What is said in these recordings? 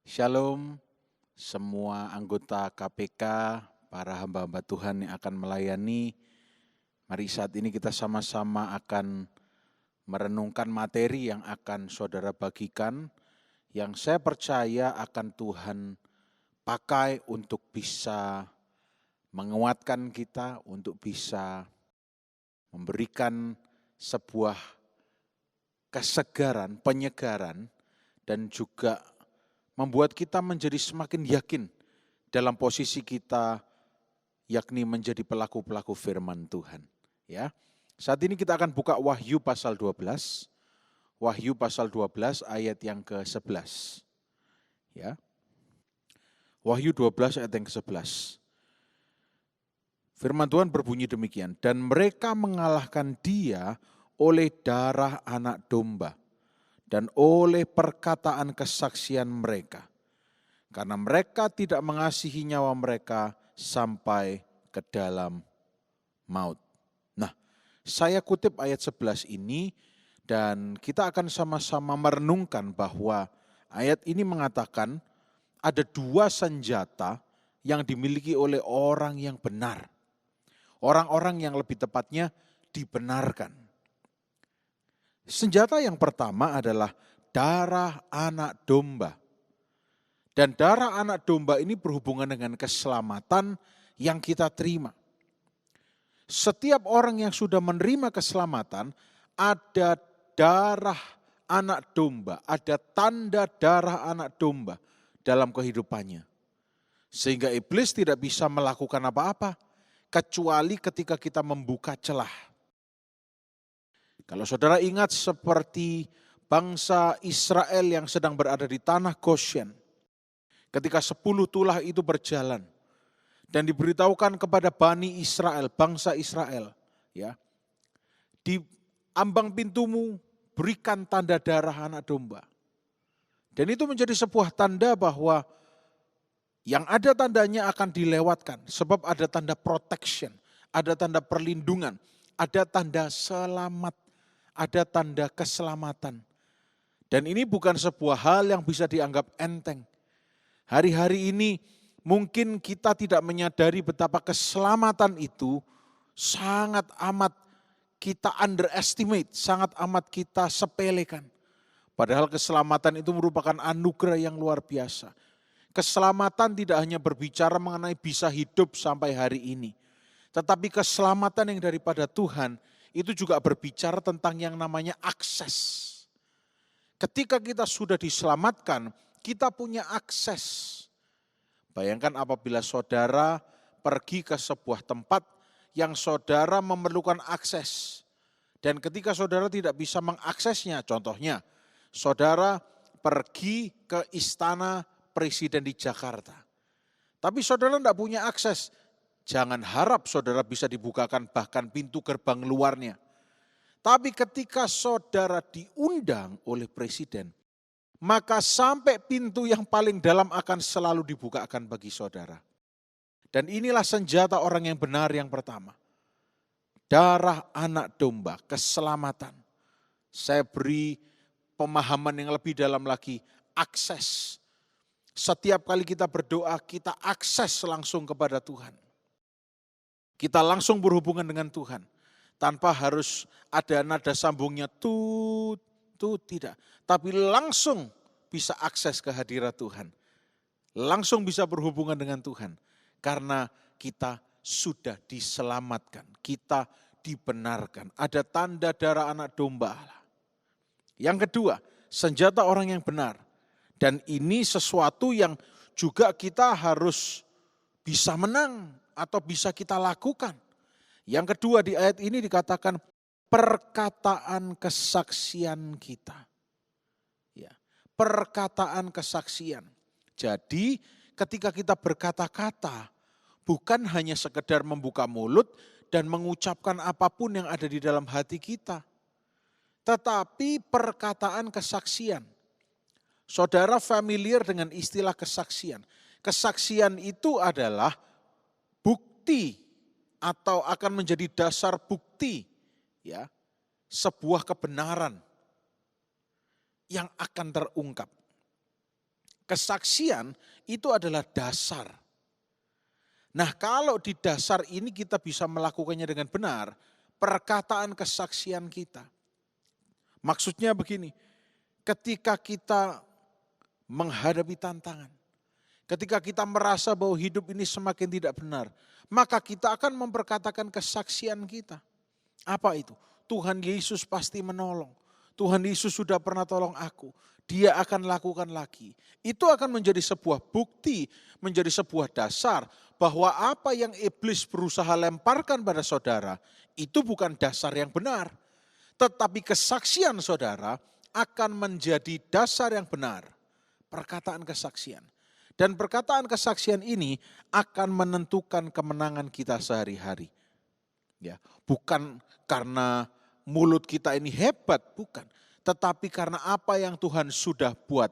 Shalom semua anggota KPK, para hamba-hamba Tuhan yang akan melayani. Mari saat ini kita sama-sama akan merenungkan materi yang akan saudara bagikan, yang saya percaya akan Tuhan pakai untuk bisa menguatkan kita, untuk bisa memberikan sebuah kesegaran, penyegaran, dan juga membuat kita menjadi semakin yakin dalam posisi kita, yakni menjadi pelaku-pelaku firman Tuhan. Ya, saat ini kita akan buka Wahyu pasal 12. Wahyu pasal 12 ayat yang ke-11. Ya. Wahyu 12 ayat yang ke-11. Firman Tuhan berbunyi demikian, dan mereka mengalahkan dia oleh darah anak domba dan oleh perkataan kesaksian mereka. Karena mereka tidak mengasihi nyawa mereka sampai ke dalam maut. Nah, saya kutip ayat 11 ini dan kita akan sama-sama merenungkan bahwa ayat ini mengatakan ada dua senjata yang dimiliki oleh orang yang benar. Orang-orang yang lebih tepatnya dibenarkan. Senjata yang pertama adalah darah anak domba. Dan darah anak domba ini berhubungan dengan keselamatan yang kita terima. Setiap orang yang sudah menerima keselamatan, ada darah anak domba, ada tanda darah anak domba dalam kehidupannya. Sehingga iblis tidak bisa melakukan apa-apa, kecuali ketika kita membuka celah. Kalau saudara ingat seperti bangsa Israel yang sedang berada di tanah Goshen, ketika 10 tulah itu berjalan dan diberitahukan kepada Bani Israel, bangsa Israel, ya, di ambang pintumu berikan tanda darah anak domba. Dan itu menjadi sebuah tanda bahwa yang ada tandanya akan dilewatkan, sebab ada tanda protection, ada tanda perlindungan, ada tanda selamat, ada tanda keselamatan. Dan ini bukan sebuah hal yang bisa dianggap enteng. Hari-hari ini mungkin kita tidak menyadari betapa keselamatan itu sangat amat kita underestimate, sangat amat kita sepelekan. Padahal keselamatan itu merupakan anugerah yang luar biasa. Keselamatan tidak hanya berbicara mengenai bisa hidup sampai hari ini, tetapi keselamatan yang daripada Tuhan itu juga berbicara tentang yang namanya akses. Ketika kita sudah diselamatkan, kita punya akses. Bayangkan apabila saudara pergi ke sebuah tempat yang saudara memerlukan akses. Dan ketika saudara tidak bisa mengaksesnya, contohnya saudara pergi ke istana presiden di Jakarta. Tapi saudara tidak punya akses. Jangan harap saudara bisa dibukakan bahkan pintu gerbang luarnya. Tapi ketika saudara diundang oleh presiden, maka sampai pintu yang paling dalam akan selalu dibukakan bagi saudara. Dan inilah senjata orang yang benar yang pertama. Darah anak domba, keselamatan. Saya beri pemahaman yang lebih dalam lagi, akses. Setiap kali kita berdoa, kita akses langsung kepada Tuhan. Kita langsung berhubungan dengan Tuhan. Tanpa harus ada nada sambungnya tut, tidak. Tapi langsung bisa akses ke hadirat Tuhan. Langsung bisa berhubungan dengan Tuhan. Karena kita sudah diselamatkan. Kita dibenarkan. Ada tanda darah anak domba Allah. Yang kedua, senjata orang yang benar. Dan ini sesuatu yang juga kita harus bisa menang atau bisa kita lakukan. Yang kedua di ayat ini dikatakan perkataan kesaksian kita. Ya, perkataan kesaksian. Jadi ketika kita berkata-kata bukan hanya sekedar membuka mulut dan mengucapkan apapun yang ada di dalam hati kita. Tetapi perkataan kesaksian. Saudara familiar dengan istilah kesaksian. Kesaksian itu adalah bukti atau akan menjadi dasar bukti, ya, sebuah kebenaran yang akan terungkap. Kesaksian itu adalah dasar. Nah, kalau di dasar ini kita bisa melakukannya dengan benar, perkataan kesaksian kita. Maksudnya begini, ketika kita menghadapi tantangan, ketika kita merasa bahwa hidup ini semakin tidak benar, maka kita akan memperkatakan kesaksian kita. Apa itu? Tuhan Yesus pasti menolong. Tuhan Yesus sudah pernah tolong aku. Dia akan lakukan lagi. Itu akan menjadi sebuah bukti, menjadi sebuah dasar bahwa apa yang iblis berusaha lemparkan pada saudara, itu bukan dasar yang benar. Tetapi kesaksian saudara akan menjadi dasar yang benar. Perkataan kesaksian. Dan perkataan kesaksian ini akan menentukan kemenangan kita sehari-hari. Ya, bukan karena mulut kita ini hebat, bukan. Tetapi karena apa yang Tuhan sudah buat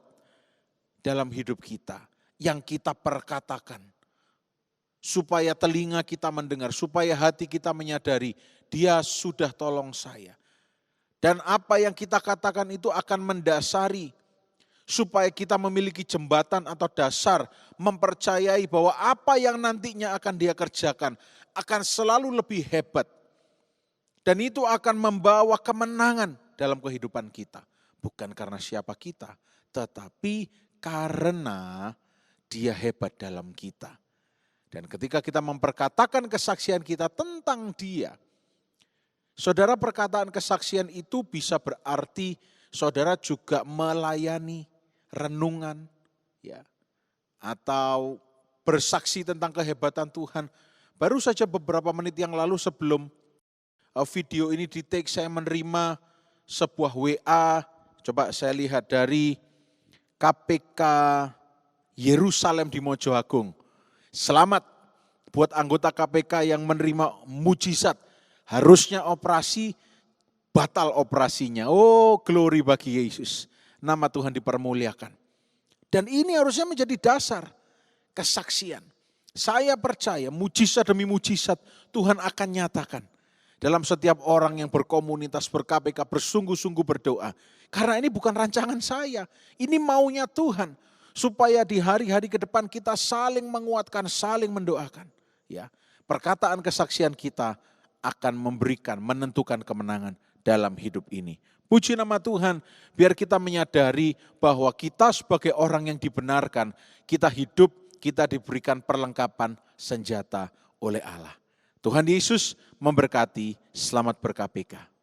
dalam hidup kita, yang kita perkatakan. Supaya telinga kita mendengar, supaya hati kita menyadari, Dia sudah tolong saya. Dan apa yang kita katakan itu akan mendasari, supaya kita memiliki jembatan atau dasar, mempercayai bahwa apa yang nantinya akan Dia kerjakan, akan selalu lebih hebat. Dan itu akan membawa kemenangan dalam kehidupan kita. Bukan karena siapa kita, tetapi karena Dia hebat dalam kita. Dan ketika kita memperkatakan kesaksian kita tentang Dia, saudara, perkataan kesaksian itu bisa berarti saudara juga melayani renungan, ya, atau bersaksi tentang kehebatan Tuhan. Baru saja beberapa menit yang lalu sebelum video ini di-take, saya menerima sebuah WA, coba saya lihat dari KPK Yerusalem di Mojo Agung. Selamat buat anggota KPK yang menerima mujizat. Harusnya operasi, batal operasinya. Oh, glory bagi Yesus. Nama Tuhan dipermuliakan. Dan ini harusnya menjadi dasar kesaksian. Saya percaya mujizat demi mujizat Tuhan akan nyatakan dalam setiap orang yang berkomunitas, ber-KPK, bersungguh-sungguh berdoa. Karena ini bukan rancangan saya, ini maunya Tuhan. Supaya di hari-hari ke depan kita saling menguatkan, saling mendoakan. Ya, perkataan kesaksian kita akan memberikan, menentukan kemenangan dalam hidup ini. Puji nama Tuhan, biar kita menyadari bahwa kita sebagai orang yang dibenarkan, kita hidup, kita diberikan perlengkapan senjata oleh Allah. Tuhan Yesus memberkati, selamat ber-KPK.